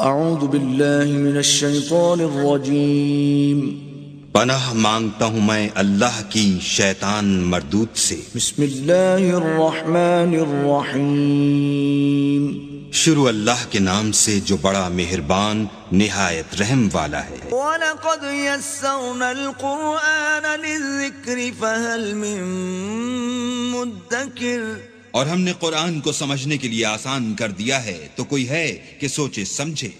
اعوذ باللہ من الشیطان الرجیم پناہ مانگتا ہوں میں اللہ کی شیطان مردود سے۔ بسم اللہ الرحمن الرحیم شروع اللہ کے نام سے جو بڑا مہربان نہایت رحم والا ہے۔ وَلَقَدْ يَسَّرْنَا الْقُرْآنَ لِلذِّكْرِ فَهَلْ مِن مُدَّكِرٍ، اور ہم نے قرآن کو سمجھنے کے لیے آسان کر دیا ہے تو کوئی ہے کہ سوچے سمجھے۔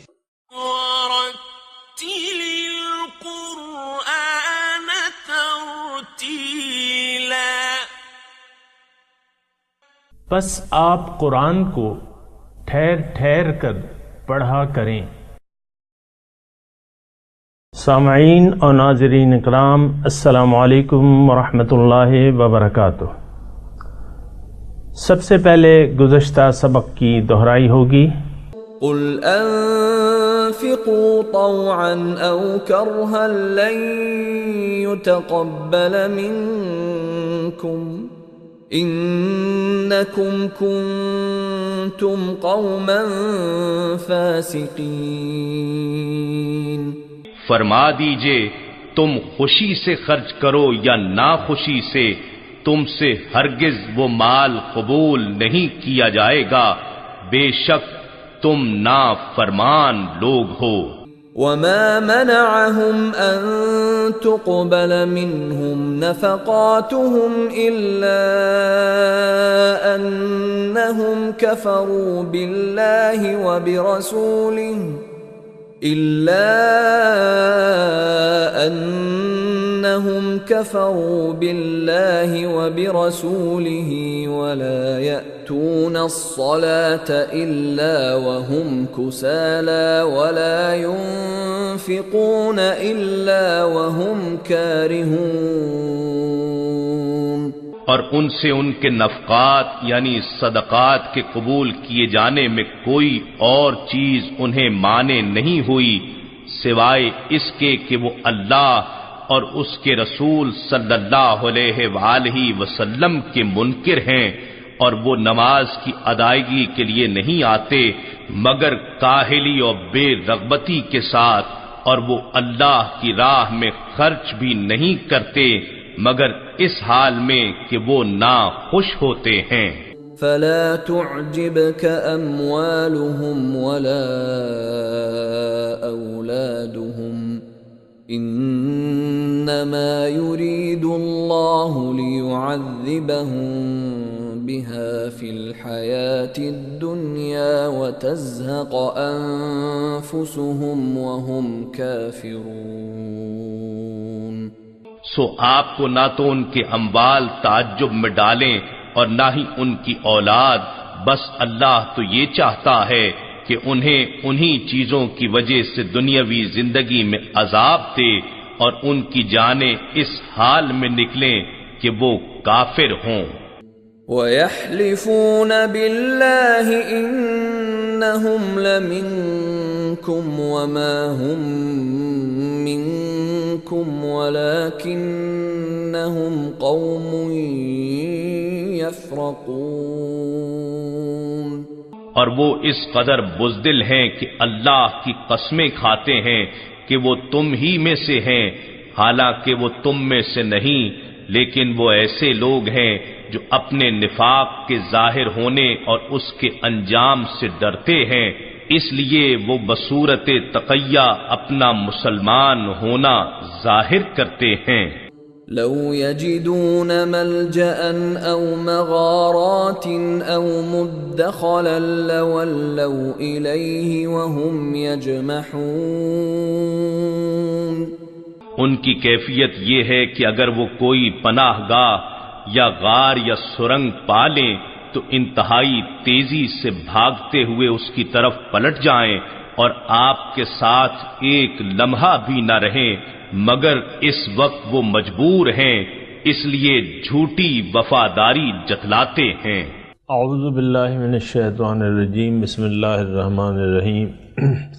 وَرَتِّلِ الْقُرْآنَ تَرْتِيلًا، پس آپ قرآن کو ٹھہر ٹھہر کر پڑھا کریں۔ سامعین اور ناظرین اکرام، السلام علیکم ورحمۃ اللہ وبرکاتہ۔ سب سے پہلے گزشتہ سبق کی دہرائی ہوگی۔ قل انفقوا طوعا او کرها لن يتقبل منكم انکم کنتم قوما فاسقین۔ فرما دیجئے تم خوشی سے خرچ کرو یا ناخوشی سے، تم سے ہرگز وہ مال قبول نہیں کیا جائے گا، بے شک تم نافرمان لوگ ہو۔ وما منعهم ان تقبل منهم نفقاتهم الا انهم كفروا بالله وبرسوله ولا يأتون الصلاة إلا وهم كسالى ولا ينفقون إلا وهم كارهون۔ اور ان سے ان کے نفقات یعنی صدقات کے قبول کیے جانے میں کوئی اور چیز انہیں مانے نہیں ہوئی سوائے اس کے کہ وہ اللہ اور اس کے رسول صلی اللہ علیہ وآلہ وسلم کے منکر ہیں، اور وہ نماز کی ادائیگی کے لیے نہیں آتے مگر کاہلی اور بے رغبتی کے ساتھ، اور وہ اللہ کی راہ میں خرچ بھی نہیں کرتے مگر اس حال میں کہ وہ ناخوش ہوتے ہیں۔ فلا تعجبك اموالهم ولا اولادهم انما يريد الله ليعذبهم بها في الحياة الدنيا وتزهق انفسهم وهم كافرون۔ سو آپ کو نہ تو ان کے اموال تعجب میں ڈالیں اور نہ ہی ان کی اولاد، بس اللہ تو یہ چاہتا ہے کہ انہیں انہی چیزوں کی وجہ سے دنیاوی زندگی میں عذاب دے اور ان کی جانیں اس حال میں نکلیں کہ وہ کافر ہوں۔ وَيَحْلِفُونَ بِاللَّهِ إِنَّهُمْ لَمِنكُمْ وَمَا هُمْ مِنكُمْ وَلَكِنَّهُمْ قَوْمٌ يَفْرَقُونَ۔ اور وہ اس قدر بزدل ہیں کہ اللہ کی قسمیں کھاتے ہیں کہ وہ تم ہی میں سے ہیں، حالانکہ وہ تم میں سے نہیں، لیکن وہ ایسے لوگ ہیں جو اپنے نفاق کے ظاہر ہونے اور اس کے انجام سے ڈرتے ہیں، اس لیے وہ بصورت تقیہ اپنا مسلمان ہونا ظاہر کرتے ہیں۔ لو يجدون ملجأ او مغارات او مدخلا لولوا الیہ وهم یجمحون۔ ان کی کیفیت یہ ہے کہ اگر وہ کوئی پناہ گاہ یا غار یا سرنگ پا لیں تو انتہائی تیزی سے بھاگتے ہوئے اس کی طرف پلٹ جائیں اور آپ کے ساتھ ایک لمحہ بھی نہ رہیں مگر اس وقت وہ مجبور ہیں، اس لیے جھوٹی وفاداری جتلاتے ہیں۔ اعوذ باللہ من الشیطان الرجیم، بسم اللہ الرحمن الرحیم۔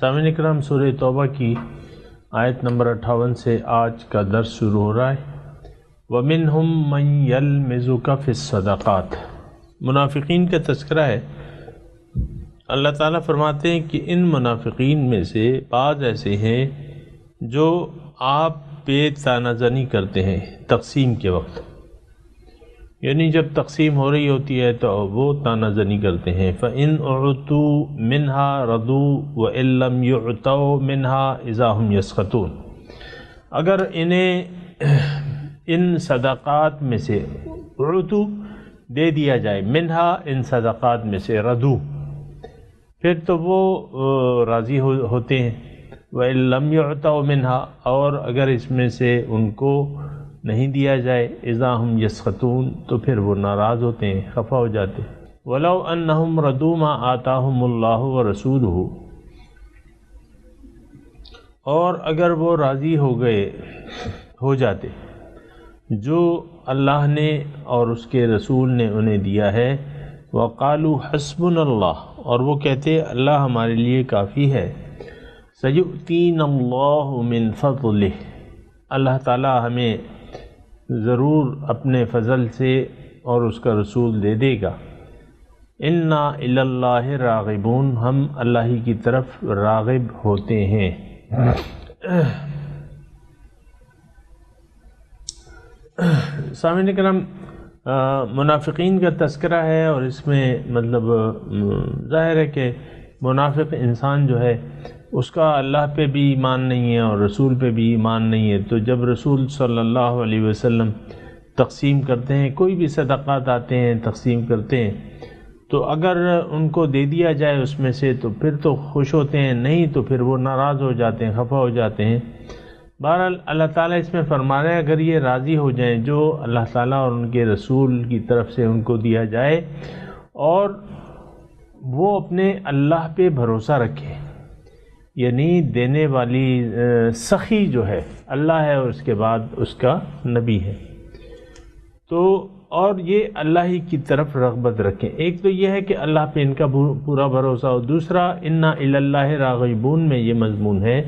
سامعین اکرام، سورہ توبہ کی آیت نمبر 58 سے آج کا درس شروع ہو رہا ہے۔ وَمِنْهُمْ مَنْ يَلْمِزُكَ فِي الصَّدَقَاتِ، منافقین کا تذکرہ ہے۔ اللہ تعالیٰ فرماتے ہیں کہ ان منافقین میں سے بعض ایسے ہیں جو آپ پہ طعنہ زنی کرتے ہیں تقسیم کے وقت، یعنی جب تقسیم ہو رہی ہوتی ہے تو وہ طعنہ زنی کرتے ہیں۔ فَإِنْ أُعْطُوا مِنْهَا رَضُوا وَإِن لَّمْ يُعْطَوْا مِنْهَا إِذَا هُمْ يَسْخَطُونَ، اگر انہیں ان صدقات میں سے اعطوا دے دیا جائے، منہا ان صدقات میں سے، ردو پھر تو وہ راضی ہوتے ہیں، وَإِن لَّمْ يُعْطَوْا مِنْهَا اور اگر اس میں سے ان کو نہیں دیا جائے، اذا ہم یسخطون تو پھر وہ ناراض ہوتے ہیں، خفا ہو جاتے ہیں۔ وَلَوْ أَنَّهُمْ رَضُوا مَا آتَاهُمُ اللَّهُ وَرَسُولُهُ، اور اگر وہ راضی ہو جاتے جو اللہ نے اور اس کے رسول نے انہیں دیا ہے، وَقَالُوا حَسْبُنَا اللَّهُ، اور وہ کہتے اللہ ہمارے لیے کافی ہے، سَيُؤْتِينَ اللَّهُ مِن فَضْلِهِ، اللہ تعالیٰ ہمیں ضرور اپنے فضل سے اور اس کا رسول دے دے گا، اِنَّا إِلَى اللَّهِ راغبون، ہم اللہ ہی کی طرف راغب ہوتے ہیں۔ سامعین کرام، منافقین کا تذکرہ ہے، اور اس میں مطلب ظاہر ہے کہ منافق انسان جو ہے اس کا اللہ پہ بھی ایمان نہیں ہے اور رسول پہ بھی ایمان نہیں ہے، تو جب رسول صلی اللہ علیہ وسلم تقسیم کرتے ہیں، کوئی بھی صدقات آتے ہیں تقسیم کرتے ہیں، تو اگر ان کو دے دیا جائے اس میں سے تو پھر تو خوش ہوتے ہیں، نہیں تو پھر وہ ناراض ہو جاتے ہیں، خفا ہو جاتے ہیں۔ بہرحال اللہ تعالیٰ اس میں فرما رہے ہیں اگر یہ راضی ہو جائیں جو اللہ تعالیٰ اور ان کے رسول کی طرف سے ان کو دیا جائے، اور وہ اپنے اللہ پہ بھروسہ رکھیں، یعنی دینے والی سخی جو ہے اللہ ہے اور اس کے بعد اس کا نبی ہے، تو اور یہ اللہ ہی کی طرف رغبت رکھیں۔ ایک تو یہ ہے کہ اللہ پہ ان کا پورا بھروسہ ہو، دوسرا اِنَّا إِلَى اللَّهِ راغبون میں یہ مضمون ہے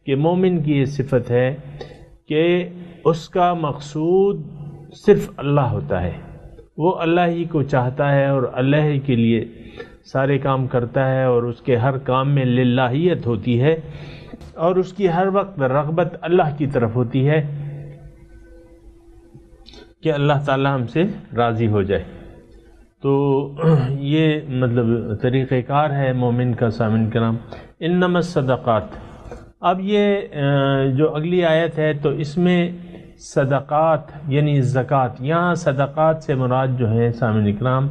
کہ مومن کی یہ صفت ہے کہ اس کا مقصود صرف اللہ ہوتا ہے، وہ اللہ ہی کو چاہتا ہے اور اللہ ہی کے لیے سارے کام کرتا ہے، اور اس کے ہر کام میں للہیت ہوتی ہے، اور اس کی ہر وقت رغبت اللہ کی طرف ہوتی ہے کہ اللہ تعالی ہم سے راضی ہو جائے۔ تو یہ مطلب طریقہ کار ہے مومن کا۔ سامعین کرام، انما الصدقات، اب یہ جو اگلی آیت ہے تو اس میں صدقات یعنی زکوٰۃ، یہاں صدقات سے مراد جو ہے سامعین کرام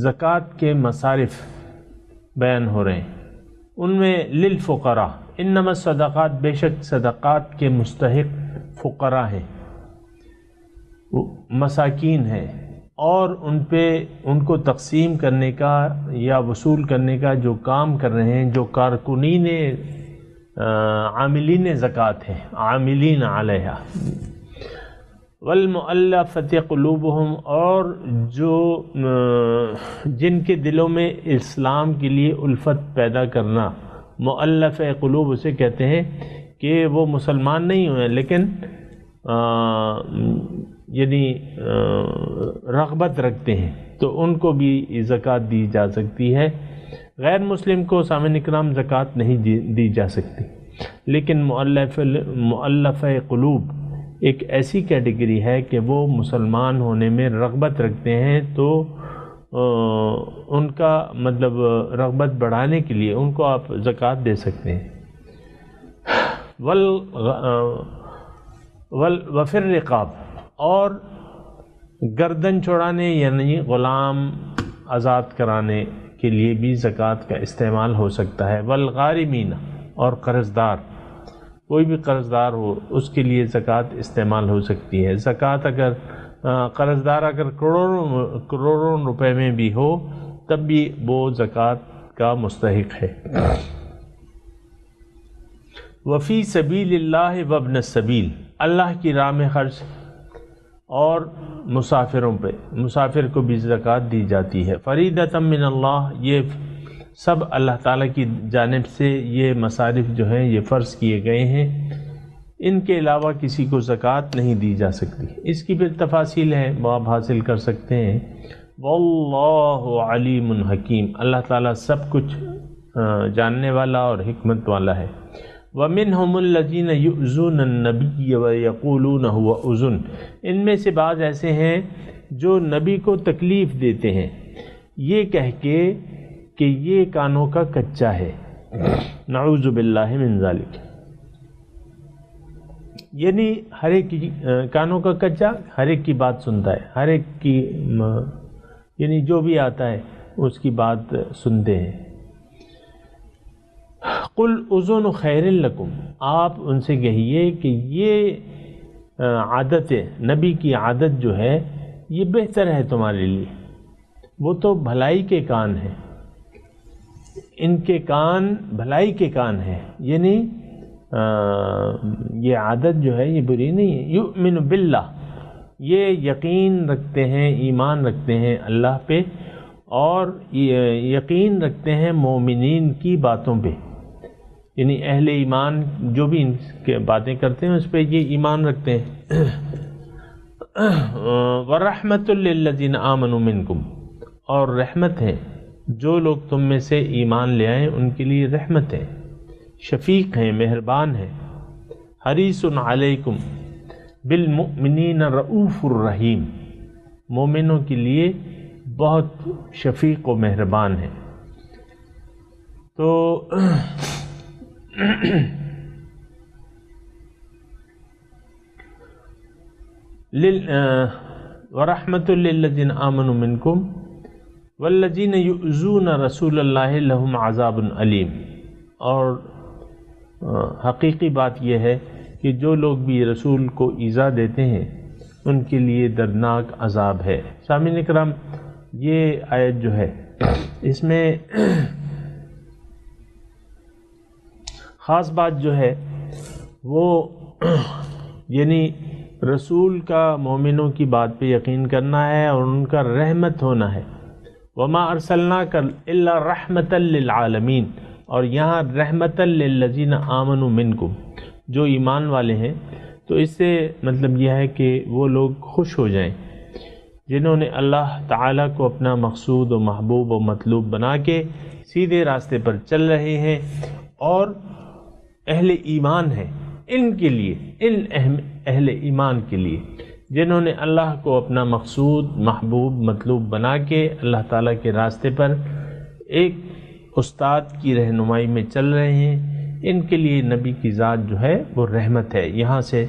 زکوٰۃ کے مصارف بیان ہو رہے ہیں، ان میں للفقراء، انما الصدقات، بے شک صدقات کے مستحق فقراء ہیں، مساکین ہیں، اور ان کو تقسیم کرنے کا یا وصول کرنے کا جو کام کر رہے ہیں، جو کارکنین عاملین زکوٰۃ ہیں، عاملین علیہا، والمؤلفۃ قلوبہم، اور جو جن کے دلوں میں اسلام کے لیے الفت پیدا کرنا، مؤلف قلوب اسے کہتے ہیں کہ وہ مسلمان نہیں ہوئے لیکن یعنی رغبت رکھتے ہیں، تو ان کو بھی زکوٰۃ دی جا سکتی ہے۔ غیر مسلم کو سامعین اکرام زکوٰۃ نہیں دی جا سکتی، لیکن مؤلف قلوب ایک ایسی کیٹیگری ہے کہ وہ مسلمان ہونے میں رغبت رکھتے ہیں، تو ان کا مطلب رغبت بڑھانے کے لیے ان کو آپ زکوٰۃ دے سکتے ہیں۔ وفر رقاب، اور گردن چھوڑانے یعنی غلام آزاد کرانے کے لیے بھی زکوٰۃ کا استعمال ہو سکتا ہے۔ والغارمین، اور قرض دار، کوئی بھی قرض دار ہو اس کے لیے زکوٰۃ استعمال ہو سکتی ہے۔ زکوٰۃ اگر قرض دار اگر کروڑوں روپے میں بھی ہو تب بھی وہ زکوٰۃ کا مستحق ہے۔ وفی سبیل اللہ وابن السبیل، اللہ کی راہ میں خرچ اور مسافروں پہ، مسافر کو بھی زکوٰۃ دی جاتی ہے۔ فریضۃ من اللہ، یہ سب اللہ تعالیٰ کی جانب سے یہ مصارف جو ہیں یہ فرض کیے گئے ہیں، ان کے علاوہ کسی کو زکوٰۃ نہیں دی جا سکتی۔ اس کی پھر تفاصیل ہیں وہ آپ حاصل کر سکتے ہیں، واللہ علیم حکیم، اللہ تعالیٰ سب کچھ جاننے والا اور حکمت والا ہے۔ وَمِنْهُمُ الَّذِينَ يُؤْذُونَ النَّبِيَّ وَيَقُولُونَ هُوَ أُذُنٌ، ان میں سے بعض ایسے ہیں جو نبی کو تکلیف دیتے ہیں یہ کہہ کے کہ یہ کانوں کا کچا ہے، نعوذ باللہ من ذالک، یعنی ہر ایک کی کانوں کا کچا ہر ایک کی بات سنتا ہے، ہر ایک کی یعنی جو بھی آتا ہے اس کی بات سنتے ہیں۔ قل اذن خیر لکم، آپ ان سے کہیے کہ یہ عادت ہے، نبی کی عادت جو ہے یہ بہتر ہے تمہارے لیے، وہ تو بھلائی کے کان ہیں، ان کے کان بھلائی کے کان ہیں، یعنی یہ عادت جو ہے یہ بری نہیں ہے۔ یؤمن باللہ، یہ یقین رکھتے ہیں، ایمان رکھتے ہیں اللہ پہ، اور یقین رکھتے ہیں مومنین کی باتوں پہ، یعنی اہل ایمان جو بھی ان کے باتیں کرتے ہیں اس پہ یہ ایمان رکھتے ہیں۔ وَرَحْمَةٌ لِّلَّذِينَ آمَنُوا مِنْكُمْ، اور رحمت ہے جو لوگ تم میں سے ایمان لے آئیں ان کے لیے رحمت ہے، شفیق ہیں، مہربان ہیں۔ حریص علیکم بالمؤمنین رؤوف الرحیم، مومنوں کے لیے بہت شفیق و مہربان ہے۔ تو وَرَحْمَةٌ لِّلَّذِينَ آمَنُوا مِنْكُمْ وَالَّذِينَ يُؤْذُونَ رَسُولَ اللَّهِ لَهُمْ عَذَابٌ أَلِيمٌ، اور حقیقی بات یہ ہے کہ جو لوگ بھی رسول کو ایذا دیتے ہیں ان کے لیے دردناک عذاب ہے۔ سامعین اکرام، یہ آیت جو ہے اس میں خاص بات جو ہے وہ یعنی رسول کا مومنوں کی بات پہ یقین کرنا ہے اور ان کا رحمت ہونا ہے۔ وَمَا أَرْسَلْنَاكَ إِلَّا رَحْمَةً لِّلْعَالَمِينَ، اور یہاں رحمةً لِّلَّذِينَ آمَنُوا مِنْكُمْ، جو ایمان والے ہیں، تو اس سے مطلب یہ ہے کہ وہ لوگ خوش ہو جائیں جنہوں نے اللہ تعالیٰ کو اپنا مقصود و محبوب و مطلوب بنا کے سیدھے راستے پر چل رہے ہیں، اور اہل ایمان ہیں ان کے لیے، ان اہل ایمان کے لیے جنہوں نے اللہ کو اپنا مقصود محبوب مطلوب بنا کے اللہ تعالیٰ کے راستے پر ایک استاد کی رہنمائی میں چل رہے ہیں، ان کے لیے نبی کی ذات جو ہے وہ رحمت ہے۔ یہاں سے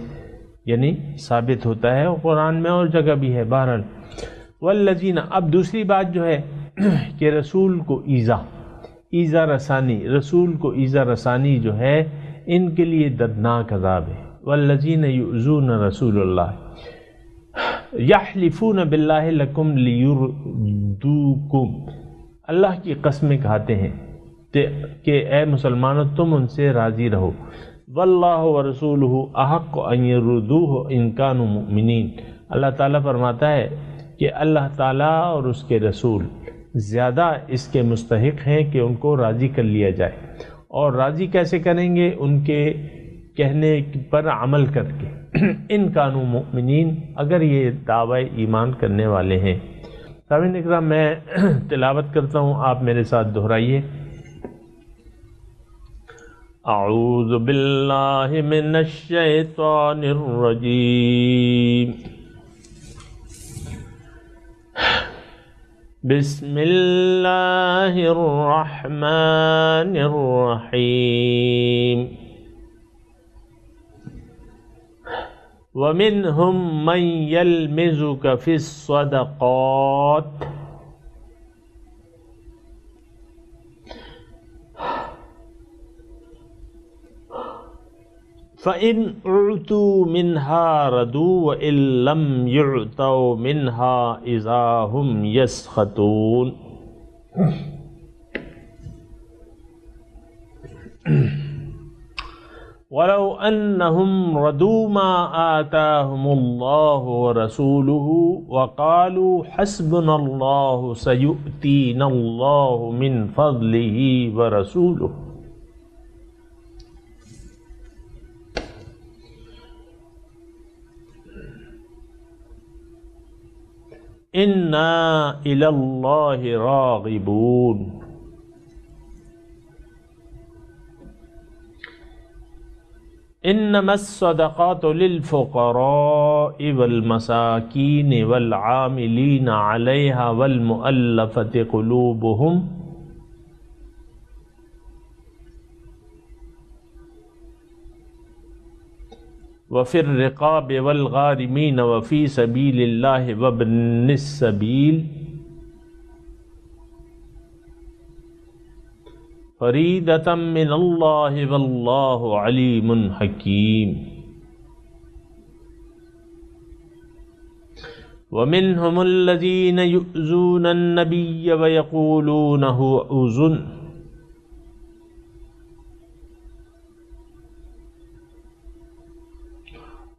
یعنی ثابت ہوتا ہے، اور قرآن میں اور جگہ بھی ہے۔ بہرحال والذین، اب دوسری بات جو ہے کہ رسول کو ایذا رسانی، رسول کو ایذا رسانی جو ہے ان کے لیے دردناک عذاب ہے۔ والذین یؤذون رسول اللہ یحلفون باللہ لکم لیردوکم، اللہ کی قسمیں کھاتے ہیں کہ اے مسلمانوں تم ان سے راضی رہو۔ واللہ ورسولہ احق ان یردوہ ان کانوا مؤمنین، اللہ تعالیٰ فرماتا ہے کہ اللہ تعالیٰ اور اس کے رسول زیادہ اس کے مستحق ہیں کہ ان کو راضی کر لیا جائے، اور راضی کیسے کریں گے؟ ان کے کہنے پر عمل کر کے، ان کانوا مؤمنین، اگر یہ دعوی ایمان کرنے والے ہیں۔ سامعین اکرام، میں تلاوت کرتا ہوں، آپ میرے ساتھ دہرائیے۔ اعوذ باللہ من الشیطان الرجیم، بسم اللہ الرحمن الرحیم۔ وَمِنْهُمْ مَنْ يَلْمِزُكَ فِي الصَّدَقَاتِ فَإِنْ أُعْطُوا مِنْهَا رَضُوا وَإِنْ لَمْ يُعْطَوْا مِنْهَا إِذَا هُمْ يَسْخَطُونَ۔ وَلَوْ أَنَّهُمْ رَضُوا مَا آتَاهُمُ اللَّهُ وَرَسُولُهُ وَقَالُوا حَسْبُنَا اللَّهُ سَيُؤْتِينَا اللَّهُ مِنْ فَضْلِهِ وَرَسُولُهُ۔ انا الی اللہ راغبون۔ انما الصدقات للفقراء والمساکین والعاملین علیہا والمؤلفۃ قلوبہم وفی الرقاب والغارمین وفی سبیل اللہ وابن السبیل فریدۃ من اللہ واللہ علیم حکیم۔ ومنہم الذین یؤذون النبی ویقولون هو اذن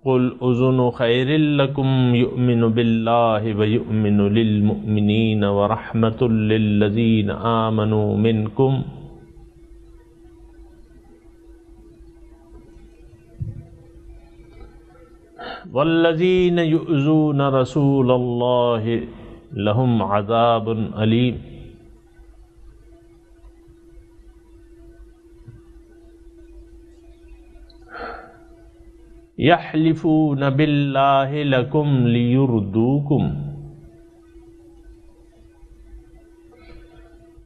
قل اذن خیر لکم یؤمن باللہ ویؤمن للمؤمنین ورحمۃ للذین آمنوا منکم والذین یؤذون رسول اللہ لہم عذاب علیم۔ یحلفون باللہ لکم لیردوکم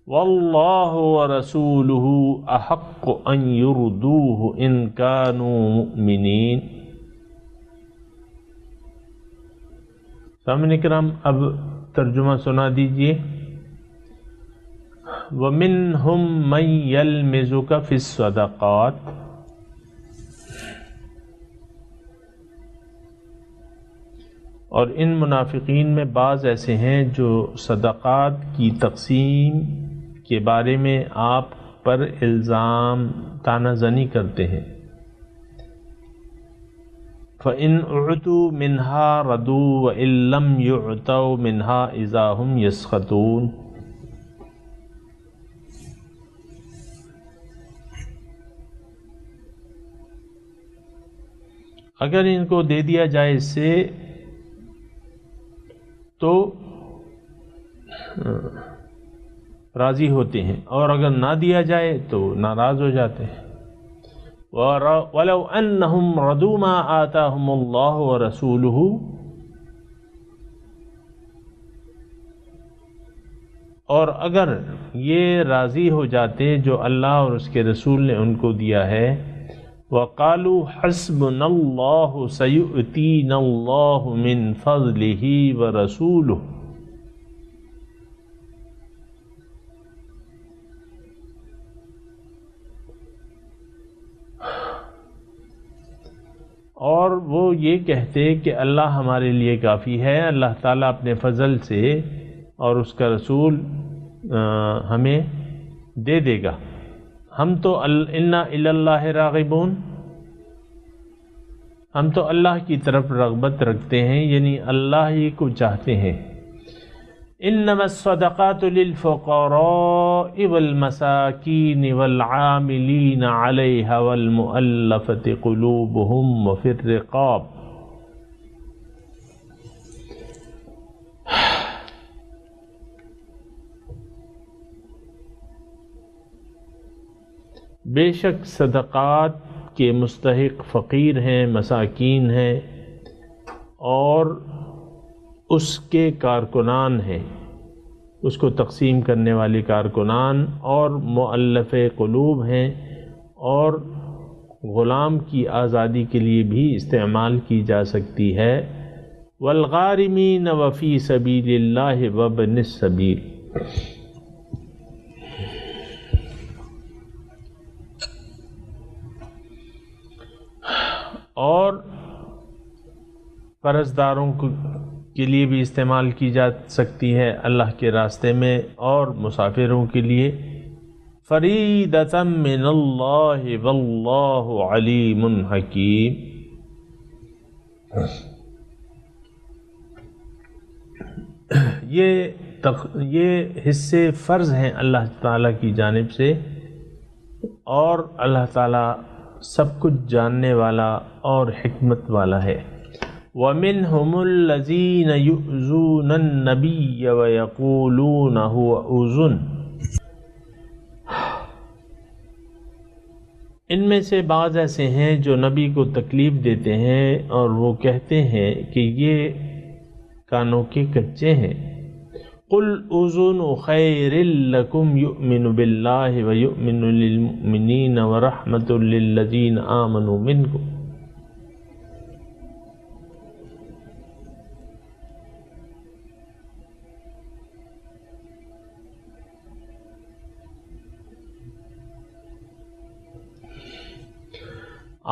واللہ ورسولہ احق ان یردوہ ان کانوا مؤمنین۔ سامعین کرام، اب ترجمہ سنا دیجئے۔ وَمِنْهُمْ مَنْ يَلْمِزُكَ فِي الصَّدَقَاتِ، اور ان منافقین میں بعض ایسے ہیں جو صدقات کی تقسیم کے بارے میں آپ پر الزام طعنہ زنی کرتے ہیں۔ فَإِنْ أُعْطُوا مِنْهَا رَضُوا وَإِنْ لَمْ يُعْطَوْا مِنْهَا إِذَا هُمْ يَسْخَطُونَ۔ اگر ان کو دے دیا جائے اس سے تو راضی ہوتے ہیں، اور اگر نہ دیا جائے تو ناراض ہو جاتے ہیں۔ وَلَوْ أَنَّهُمْ رَضُوا مَا آتَاهُمُ اللَّهُ وَرَسُولُهُ، اور اگر یہ راضی ہو جاتے جو اللہ اور اس کے رسول نے ان کو دیا ہے، وَقَالُوا حَسْبُنَا اللَّهُ سَيُؤْتِينَا اللَّهُ مِنْ فَضْلِهِ وَرَسُولُهُ، اور وہ یہ کہتے کہ اللہ ہمارے لیے کافی ہے، اللہ تعالیٰ اپنے فضل سے اور اس کا رسول ہمیں دے دے گا، ہم تو انا الی اللہ راغبون، ہم تو اللہ کی طرف رغبت رکھتے ہیں، یعنی اللہ ہی کو چاہتے ہیں۔ انما الصدقات للفقراء والمساکین والعاملین علیہا والمؤلفۃ قلوبہم وفی الرقاب۔ بے شک صدقات کے مستحق فقیر ہیں، مساکین ہیں، اور اس کے کارکنان ہیں، اس کو تقسیم کرنے والے کارکنان، اور مؤلف قلوب ہیں، اور غلام کی آزادی کے لیے بھی استعمال کی جا سکتی ہے۔ والغارمین وفی سبیل اللہ وابن السبیل، اور قرض داروں کے لیے بھی استعمال کی جا سکتی ہے اللہ کے راستے میں، اور مسافروں کے لیے۔ فریدۃ من اللہ واللہ علیم حکیم۔ یہ حصے فرض ہیں اللہ تعالیٰ کی جانب سے، اور اللہ تعالیٰ سب کچھ جاننے والا اور حکمت والا ہے۔ وَمِنْهُمُ الَّذِينَ يُؤْذُونَ النَّبِيَّ وَيَقُولُونَ هُوَ أُذُنٌ، ان میں سے بعض ایسے ہیں جو نبی کو تکلیف دیتے ہیں اور وہ کہتے ہیں کہ یہ کانوں کے کچے ہیں۔ قُلْ أُذُنُ خَيْرٍ لَكُمْ يُؤْمِنُ بِاللَّهِ وَيُؤْمِنُ لِلْمُؤْمِنِينَ وَرَحْمَةٌ لِلَّذِينَ آمَنُوا مِنْكُمْ۔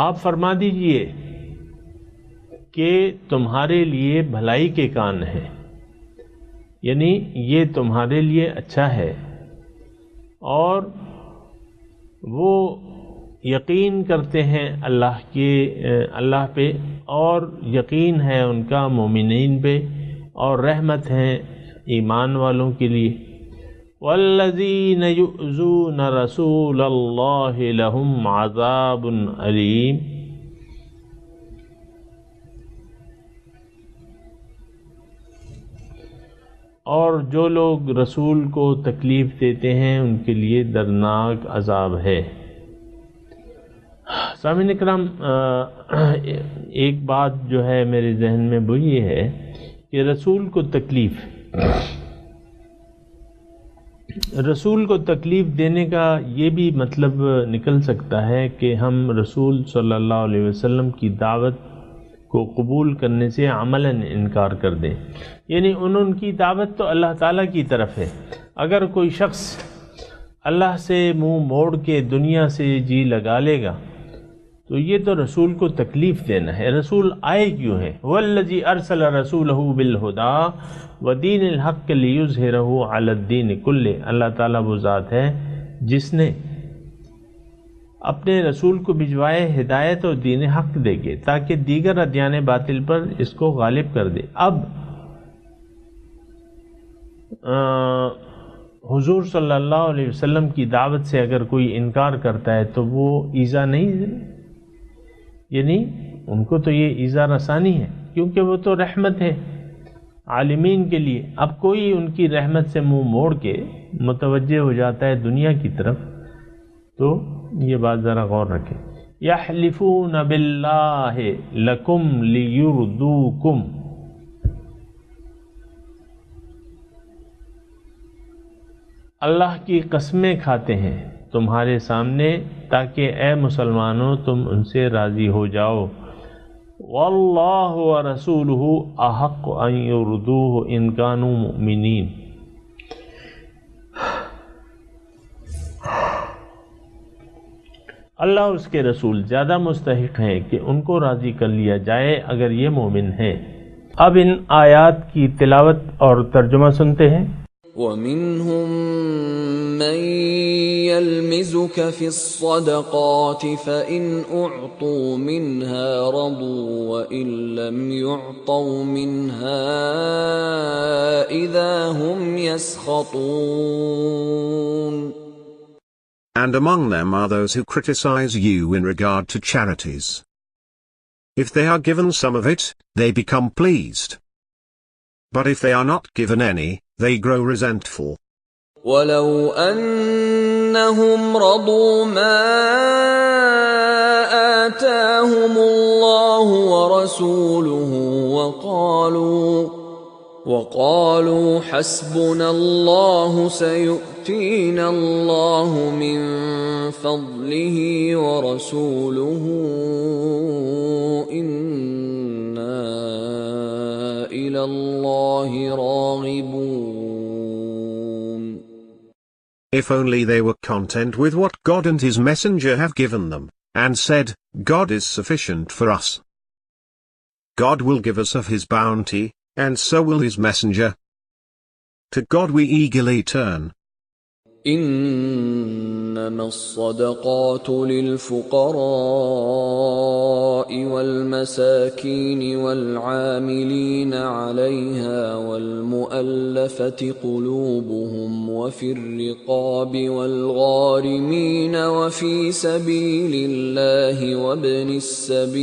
آپ فرما دیجئے کہ تمہارے لیے بھلائی کے کان ہیں، یعنی یہ تمہارے لیے اچھا ہے، اور وہ یقین کرتے ہیں اللہ پہ، اور یقین ہے ان کا مومنین پہ، اور رحمت ہے ایمان والوں کے لیے۔ والذین یؤذون رسول اللہ لہم عذاب علیم، اور جو لوگ رسول کو تکلیف دیتے ہیں ان کے لیے دردناک عذاب ہے۔ سامعین اکرام، ایک بات جو ہے میرے ذہن میں وہ یہ ہے کہ رسول کو تکلیف دینے کا یہ بھی مطلب نکل سکتا ہے کہ ہم رسول صلی اللہ علیہ وسلم کی دعوت کو قبول کرنے سے عملاً انکار کر دیں، یعنی ان کی دعوت تو اللہ تعالیٰ کی طرف ہے۔ اگر کوئی شخص اللہ سے منہ موڑ کے دنیا سے جی لگا لے گا تو یہ تو رسول کو تکلیف دینا ہے۔ رسول آئے کیوں ہے؟ وَالَّذِي أَرْسَلَ رَسُولَهُ بِالْهُدَىٰ وَدِينِ الْحَقِّ لِيُظْهِرَهُ عَلَى الدِّينِ كُلِّهِ، اللہ تعالیٰ وہ ذات ہے جس نے اپنے رسول کو بھجوائے ہدایت اور دین حق دے کے تاکہ دیگر ادیان باطل پر اس کو غالب کر دے۔ اب حضور صلی اللہ علیہ وسلم کی دعوت سے اگر کوئی انکار کرتا ہے تو وہ ایذا نہیں، یعنی ان کو تو یہ ایذا رسانی ہے، کیونکہ وہ تو رحمت ہے عالمین کے لیے۔ اب کوئی ان کی رحمت سے منہ موڑ کے متوجہ ہو جاتا ہے دنیا کی طرف، تو یہ بات ذرا غور رکھیں۔ یحلفون باللہ لکم لیردوکم، اللہ کی قسمیں کھاتے ہیں تمہارے سامنے تاکہ اے مسلمانوں تم ان سے راضی ہو جاؤ۔ واللہ ورسولہ احق ان یردوہ ان کانوا مؤمنین، اللہ اور اس کے رسول زیادہ مستحق ہیں کہ ان کو راضی کر لیا جائے اگر یہ مومن ہیں۔ اب ان آیات کی تلاوت اور ترجمہ سنتے ہیں۔ وَمِنْهُمْ مَنْ يَلْمِزُكَ فِي الصَّدَقَاتِ فَإِنْ أُعْطُوا مِنْهَا رَضُوا وَإِنْ لَمْ يُعْطَوْا مِنْهَا إِذَا هُمْ يَسْخَطُونَ۔ And among them are those who criticize you in regard to charities. If they are given some of it, they become pleased. But if they are not given any, they grow resentful. وَلَوْ أَنَّهُمْ رَضُوا مَا آتَاهُمُ اللَّهُ وَرَسُولُهُ وَقَالُوا حَسْبُنَا اللَّهُ سَيُؤْتِينَا اللَّهُ مِنْ فَضْلِهِ وَرَسُولُهُ إِنَّا إِلَى اللَّهِ رَاغِبُونَ۔ If only they were content with what God and His Messenger have given them, and said, God is sufficient for us. God will give us of His bounty, and so will His Messenger. To God we eagerly turn. إنما الصدقات للفقراء والمساكين والعاملين عليها والمؤلفة قلوبهم وفي الرقاب والغارمين وفي سبيل الله وابن السبيل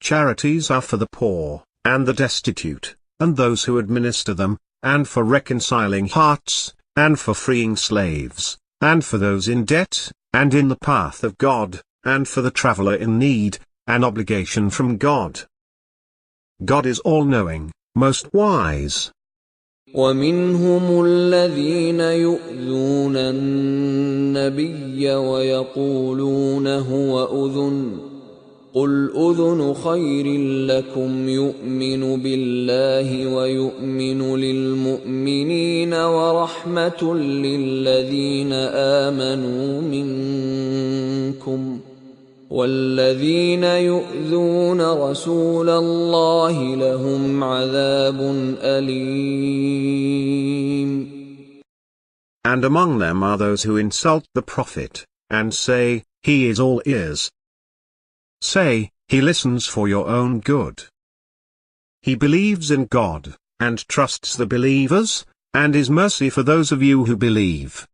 Charities are for the poor, and the destitute, and those who administer them, and for reconciling hearts, and for freeing slaves, and for those in debt, and in the path of God, and for the traveler in need, an obligation from God. God is all-knowing, most wise. ومنهم الذين يؤذون النبي ويقولون هو أذن قل أذن خير لكم يؤمن بالله ويؤمن للمؤمنين ورحمة للذين آمنوا منكم والذين يؤذون رسول الله لهم عذاب أليم. And among them are those who insult the Prophet, and say, he is all ears. Say, he listens for your own good. He believes in God, and trusts the believers, and is mercy for those of you who believe.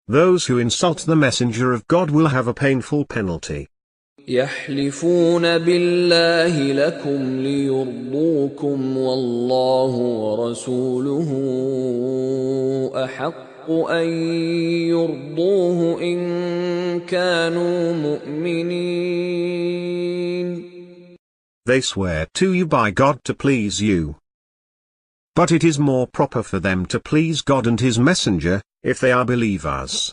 Those who insult the Messenger of God will have a painful penalty. يحلفون بالله لكم ليرضوكم والله ورسوله أحق أن يرضوه إن كانوا مؤمنين. They swear to you by God to please you. But it is more proper for them to please God and His Messenger, if they are believers.